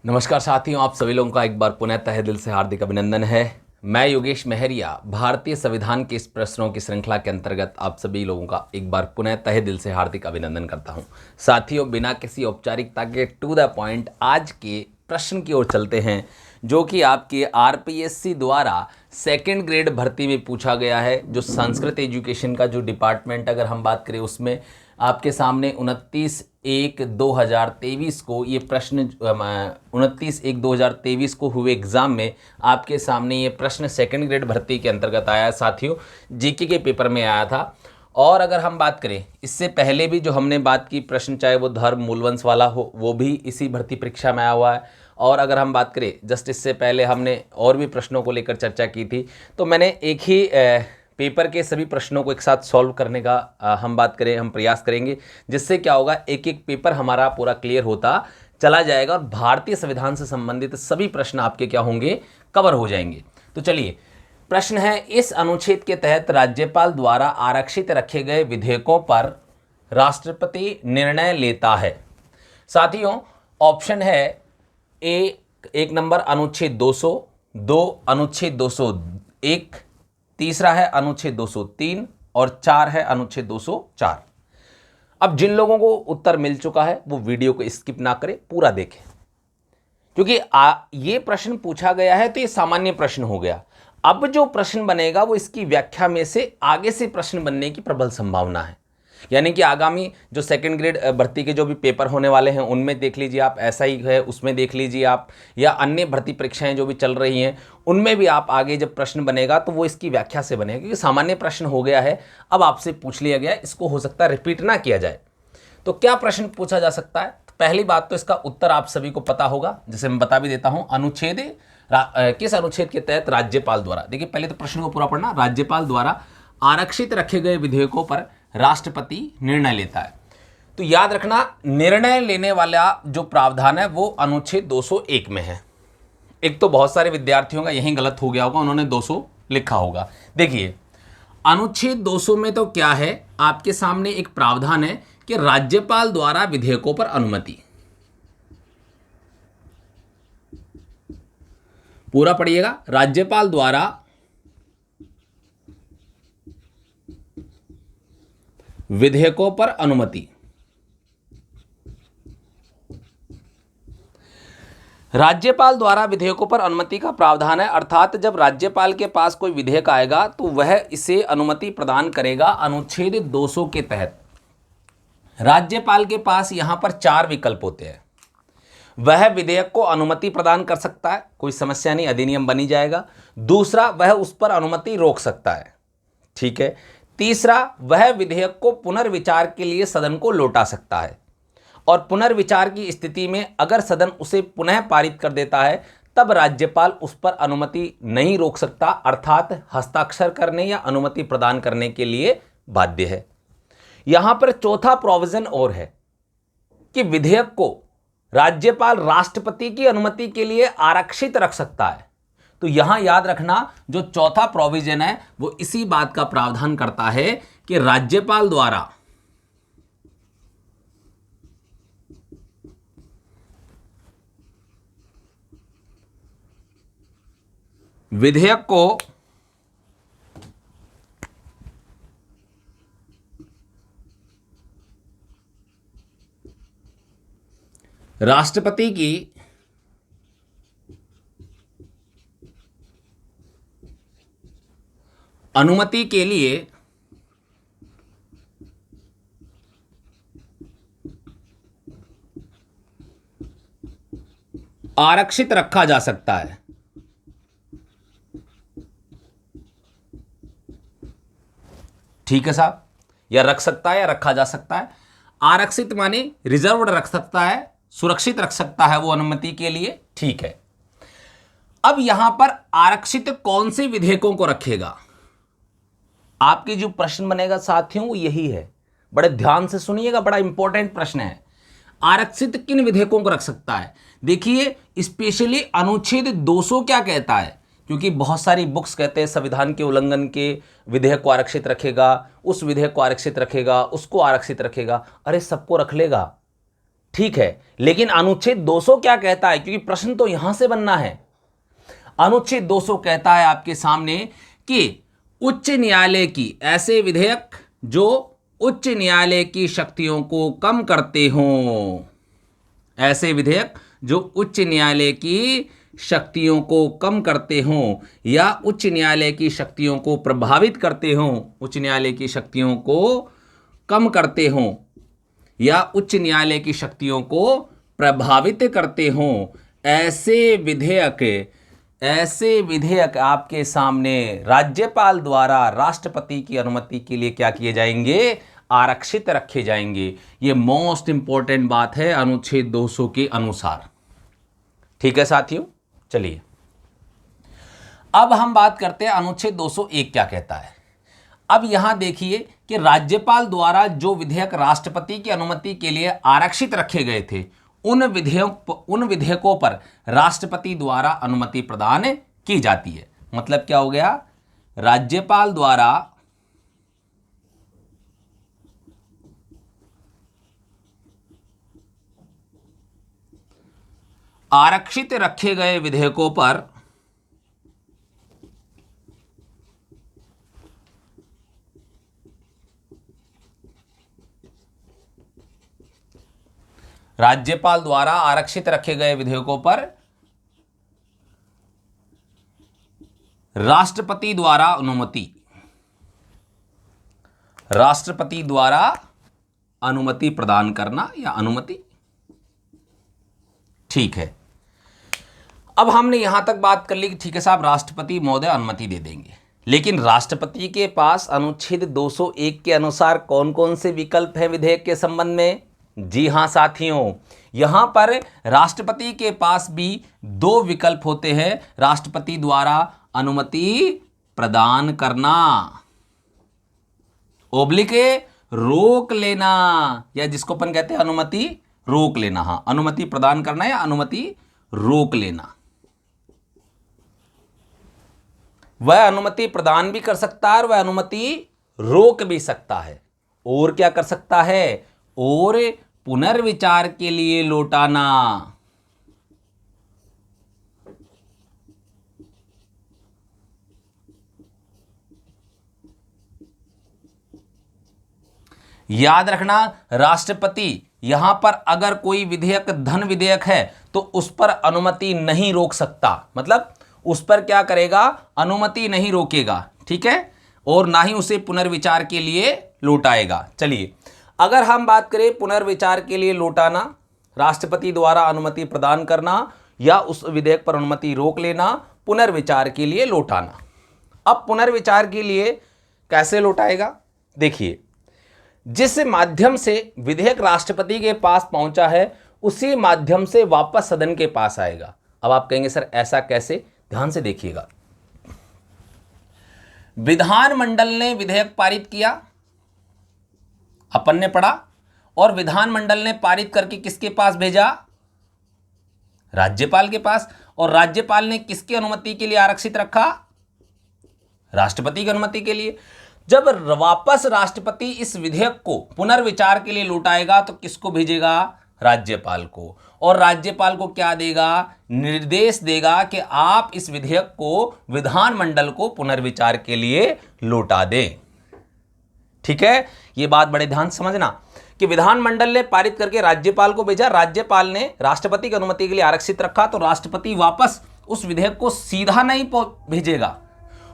नमस्कार साथियों, आप सभी लोगों का एक बार पुनः तहे दिल से हार्दिक अभिनंदन है। मैं योगेश मेहरिया भारतीय संविधान के इस प्रश्नों की श्रृंखला के अंतर्गत आप सभी लोगों का एक बार पुनः तहे दिल से हार्दिक अभिनंदन करता हूं। साथियों, बिना किसी औपचारिकता के टू द पॉइंट आज के प्रश्न की ओर चलते हैं, जो कि आपके आरपीएससी द्वारा सेकेंड ग्रेड भर्ती में पूछा गया है। जो संस्कृत एजुकेशन का जो डिपार्टमेंट अगर हम बात करें, उसमें आपके सामने 29/1/2023 को ये प्रश्न 29/1/2023 को हुए एग्ज़ाम में आपके सामने ये प्रश्न सेकंड ग्रेड भर्ती के अंतर्गत आया है। साथियों, जीके के पेपर में आया था। और अगर हम बात करें, इससे पहले भी जो हमने बात की प्रश्न, चाहे वो धर्म मूलवंश वाला हो, वो भी इसी भर्ती परीक्षा में आया हुआ है। और अगर हम बात करें जस्ट इससे पहले हमने और भी प्रश्नों को लेकर चर्चा की थी, तो मैंने एक ही पेपर के सभी प्रश्नों को एक साथ सॉल्व करने का हम प्रयास करेंगे, जिससे क्या होगा, एक एक पेपर हमारा पूरा क्लियर होता चला जाएगा और भारतीय संविधान से संबंधित सभी प्रश्न आपके क्या होंगे, कवर हो जाएंगे। तो चलिए, प्रश्न है, इस अनुच्छेद के तहत राज्यपाल द्वारा आरक्षित रखे गए विधेयकों पर राष्ट्रपति निर्णय लेता है। साथियों, ऑप्शन है एक नंबर अनुच्छेद 200, 2 अनुच्छेद 201, तीसरा है अनुच्छेद 203 और 4 है अनुच्छेद 204। अब जिन लोगों को उत्तर मिल चुका है वो वीडियो को स्किप ना करें, पूरा देखें, क्योंकि ये प्रश्न पूछा गया है तो ये सामान्य प्रश्न हो गया। अब जो प्रश्न बनेगा वो इसकी व्याख्या में से आगे से प्रश्न बनने की प्रबल संभावना है। यानी कि आगामी जो सेकंड ग्रेड भर्ती के जो भी पेपर होने वाले हैं, उनमें देख लीजिए आप, ऐसा ही है उसमें देख लीजिए आप, या अन्य भर्ती परीक्षाएं जो भी चल रही हैं उनमें भी आप आगे जब प्रश्न बनेगा तो वो इसकी व्याख्या से बनेगा, क्योंकि सामान्य प्रश्न हो गया है, अब आपसे पूछ लिया गया है, इसको हो सकता है रिपीट ना किया जाए। तो क्या प्रश्न पूछा जा सकता है? पहली बात तो इसका उत्तर आप सभी को पता होगा, जैसे मैं बता भी देता हूं। किस अनुच्छेद के तहत राज्यपाल द्वारा, देखिए पहले तो प्रश्न को पूरा पढ़ना, राज्यपाल द्वारा आरक्षित रखे गए विधेयकों पर राष्ट्रपति निर्णय लेता है। तो याद रखना, निर्णय लेने वाला जो प्रावधान है वो अनुच्छेद 201 में है। एक तो बहुत सारे विद्यार्थियों का यही गलत हो गया होगा, उन्होंने 200 लिखा होगा। देखिए, अनुच्छेद 200 में तो क्या है, आपके सामने एक प्रावधान है कि राज्यपाल द्वारा विधेयकों पर अनुमति, पूरा पढ़िएगा, राज्यपाल द्वारा विधेयकों पर अनुमति। राज्यपाल द्वारा विधेयकों पर अनुमति का प्रावधान है, अर्थात जब राज्यपाल के पास कोई विधेयक आएगा तो वह इसे अनुमति प्रदान करेगा अनुच्छेद 200 के तहत। राज्यपाल के पास यहां पर 4 विकल्प होते हैं। वह विधेयक को अनुमति प्रदान कर सकता है, कोई समस्या नहीं, अधिनियम बनी जाएगा। दूसरा, वह उस पर अनुमति रोक सकता है, ठीक है। तीसरा, वह विधेयक को पुनर्विचार के लिए सदन को लौटा सकता है, और पुनर्विचार की स्थिति में अगर सदन उसे पुनः पारित कर देता है तब राज्यपाल उस पर अनुमति नहीं रोक सकता, अर्थात हस्ताक्षर करने या अनुमति प्रदान करने के लिए बाध्य है। यहां पर चौथा प्रोविजन और है कि विधेयक को राज्यपाल राष्ट्रपति की अनुमति के लिए आरक्षित रख सकता है। तो यहां याद रखना, जो चौथा प्रोविजन है वो इसी बात का प्रावधान करता है कि राज्यपाल द्वारा विधेयक को राष्ट्रपति की अनुमति के लिए आरक्षित रखा जा सकता है। ठीक है साहब, या रख सकता है या रखा जा सकता है। आरक्षित माने रिजर्व्ड रख सकता है, सुरक्षित रख सकता है वो अनुमति के लिए, ठीक है। अब यहां पर आरक्षित कौन से विधेयकों को रखेगा, आपके जो प्रश्न बनेगा साथियों वो यही है। बड़े ध्यान से सुनिएगा, बड़ा इंपॉर्टेंट प्रश्न है। आरक्षित किन विधेयकों को रख सकता है? देखिए, स्पेशली अनुच्छेद 200 क्या कहता है, क्योंकि बहुत सारी बुक्स कहते हैं संविधान के उल्लंघन के विधेयक को आरक्षित रखेगा, उस विधेयक को आरक्षित रखेगा, उसको आरक्षित रखेगा। अरे सबको रख लेगा, ठीक है, लेकिन अनुच्छेद 200 क्या कहता है, क्योंकि प्रश्न तो यहां से बनना है। अनुच्छेद 200 कहता है आपके सामने कि उच्च न्यायालय की ऐसे विधेयक जो उच्च न्यायालय की शक्तियों को कम करते हों, ऐसे विधेयक जो उच्च न्यायालय की शक्तियों को कम करते हों या उच्च न्यायालय की शक्तियों को प्रभावित करते हों, उच्च न्यायालय की शक्तियों को कम करते हों या उच्च न्यायालय की शक्तियों को प्रभावित करते हों, ऐसे विधेयक आपके सामने राज्यपाल द्वारा राष्ट्रपति की अनुमति के लिए क्या किए जाएंगे, आरक्षित रखे जाएंगे। ये मोस्ट इंपॉर्टेंट बात है अनुच्छेद 200 के अनुसार। ठीक है साथियों, चलिए अब हम बात करते हैं अनुच्छेद 201 क्या कहता है। अब यहां देखिए कि राज्यपाल द्वारा जो विधेयक राष्ट्रपति की अनुमति के लिए आरक्षित रखे गए थे, उन विधेयकों पर राष्ट्रपति द्वारा अनुमति प्रदान की जाती है। मतलब क्या हो गया, राज्यपाल द्वारा आरक्षित रखे गए विधेयकों पर राज्यपाल द्वारा आरक्षित रखे गए विधेयकों पर राष्ट्रपति द्वारा अनुमति प्रदान करना या अनुमति। ठीक है, अब हमने यहां तक बात कर ली कि ठीक है साहब, राष्ट्रपति महोदय अनुमति दे देंगे, लेकिन राष्ट्रपति के पास अनुच्छेद 201 के अनुसार कौन कौन से विकल्प हैं विधेयक के संबंध में। जी हां साथियों, यहां पर राष्ट्रपति के पास भी 2 विकल्प होते हैं। राष्ट्रपति द्वारा अनुमति प्रदान करना ओब्लिक रोक लेना, या जिसको अपन कहते हैं अनुमति रोक लेना। हाँ, अनुमति प्रदान करना या अनुमति रोक लेना। वह अनुमति प्रदान भी कर सकता है और वह अनुमति रोक भी सकता है। और क्या कर सकता है, और पुनर्विचार के लिए लौटाना। याद रखना, राष्ट्रपति यहां पर अगर कोई विधेयक धन विधेयक है तो उस पर अनुमति नहीं रोक सकता। मतलब उस पर क्या करेगा, अनुमति नहीं रोकेगा। ठीक है, और ना ही उसे पुनर्विचार के लिए लौटाएगा। चलिए, अगर हम बात करें पुनर्विचार के लिए लौटाना, राष्ट्रपति द्वारा अनुमति प्रदान करना या उस विधेयक पर अनुमति रोक लेना, पुनर्विचार के लिए लौटाना। अब पुनर्विचार के लिए कैसे लौटाएगा, देखिए, जिस माध्यम से विधेयक राष्ट्रपति के पास पहुंचा है उसी माध्यम से वापस सदन के पास आएगा। अब आप कहेंगे सर ऐसा कैसे, ध्यान से देखिएगा। विधानमंडल ने विधेयक पारित किया, अपन ने पढ़ा, और विधानमंडल ने पारित करके किसके पास भेजा, राज्यपाल के पास। और राज्यपाल ने किसकी अनुमति के लिए आरक्षित रखा, राष्ट्रपति की अनुमति के लिए। जब वापस राष्ट्रपति इस विधेयक को पुनर्विचार के लिए लौटाएगा तो किसको भेजेगा, राज्यपाल को। और राज्यपाल को क्या देगा, निर्देश देगा कि आप इस विधेयक को विधानमंडल को पुनर्विचार के लिए लौटा दें। ठीक है, यह बात बड़े ध्यान से समझना कि विधानमंडल ने पारित करके राज्यपाल को भेजा, राज्यपाल ने राष्ट्रपति की अनुमति के लिए आरक्षित रखा, तो राष्ट्रपति वापस उस विधेयक को सीधा नहीं भेजेगा,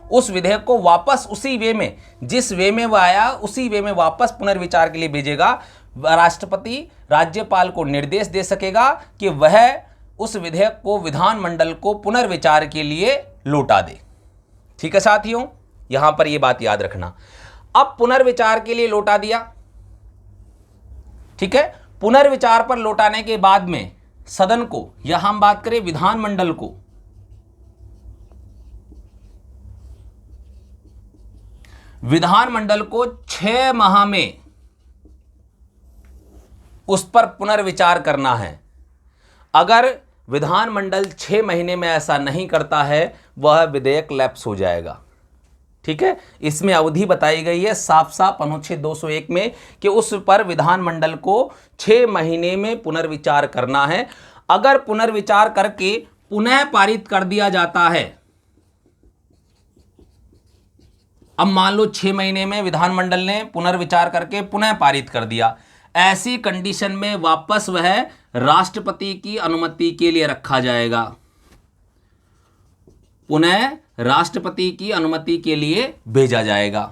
उस विधेयक को वापस उसी वे में, जिस वे में वह आया उसी वे में वापस पुनर्विचार के लिए भेजेगा। राष्ट्रपति राज्यपाल को निर्देश दे सकेगा कि वह उस विधेयक को विधानमंडल को पुनर्विचार के लिए लौटा दे। ठीक है साथियों, यहां पर यह बात याद रखना। अब पुनर्विचार के लिए लौटा दिया, ठीक है, पुनर्विचार पर लौटाने के बाद में सदन को, या हम बात करें विधानमंडल को, विधानमंडल को 6 माह में उस पर पुनर्विचार करना है। अगर विधानमंडल 6 महीने में ऐसा नहीं करता है, वह विधेयक लैप्स हो जाएगा। ठीक है, इसमें अवधि बताई गई है साफ साफ अनुच्छेद 201 में कि उस पर विधानमंडल को 6 महीने में पुनर्विचार करना है। अगर पुनर्विचार करके पुनः पारित कर दिया जाता है, अब मान लो 6 महीने में विधानमंडल ने पुनर्विचार करके पुनः पारित कर दिया, ऐसी कंडीशन में वापस वह राष्ट्रपति की अनुमति के लिए रखा जाएगा, पुनः राष्ट्रपति की अनुमति के लिए भेजा जाएगा।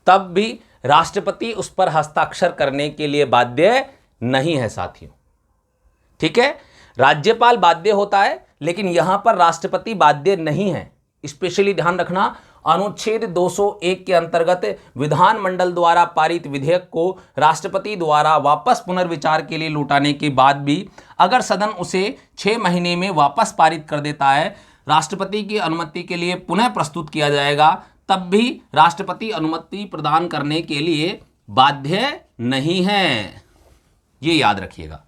तब भी राष्ट्रपति उस पर हस्ताक्षर करने के लिए बाध्य नहीं है साथियों। ठीक है, राज्यपाल बाध्य होता है, लेकिन यहां पर राष्ट्रपति बाध्य नहीं है। स्पेशली ध्यान रखना, अनुच्छेद 201 के अंतर्गत विधानमंडल द्वारा पारित विधेयक को राष्ट्रपति द्वारा वापस पुनर्विचार के लिए लौटाने के बाद भी अगर सदन उसे 6 महीने में वापस पारित कर देता है, राष्ट्रपति की अनुमति के लिए पुनः प्रस्तुत किया जाएगा, तब भी राष्ट्रपति अनुमति प्रदान करने के लिए बाध्य नहीं है। ये याद रखिएगा।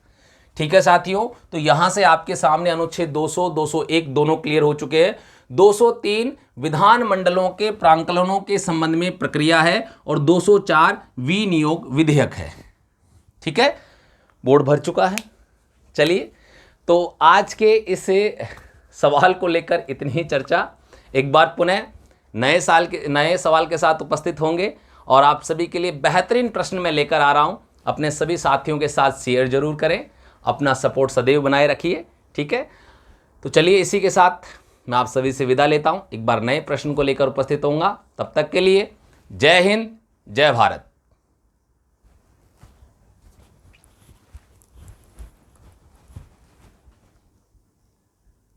ठीक है साथियों, तो यहां से आपके सामने अनुच्छेद 200, 201 दोनों क्लियर हो चुके हैं। 203 विधानमंडलों के प्रांकलनों के संबंध में प्रक्रिया है और 204 विनियोग विधेयक है। ठीक है, बोर्ड भर चुका है। चलिए, तो आज के इस सवाल को लेकर इतनी ही चर्चा। एक बार पुनः नए सवाल के साथ उपस्थित होंगे और आप सभी के लिए बेहतरीन प्रश्न मैं लेकर आ रहा हूं। अपने सभी साथियों के साथ शेयर जरूर करें, अपना सपोर्ट सदैव बनाए रखिए। ठीक है, तो चलिए इसी के साथ मैं आप सभी से विदा लेता हूं। एक बार नए प्रश्न को लेकर उपस्थित होऊंगा। तब तक के लिए जय हिंद, जय भारत।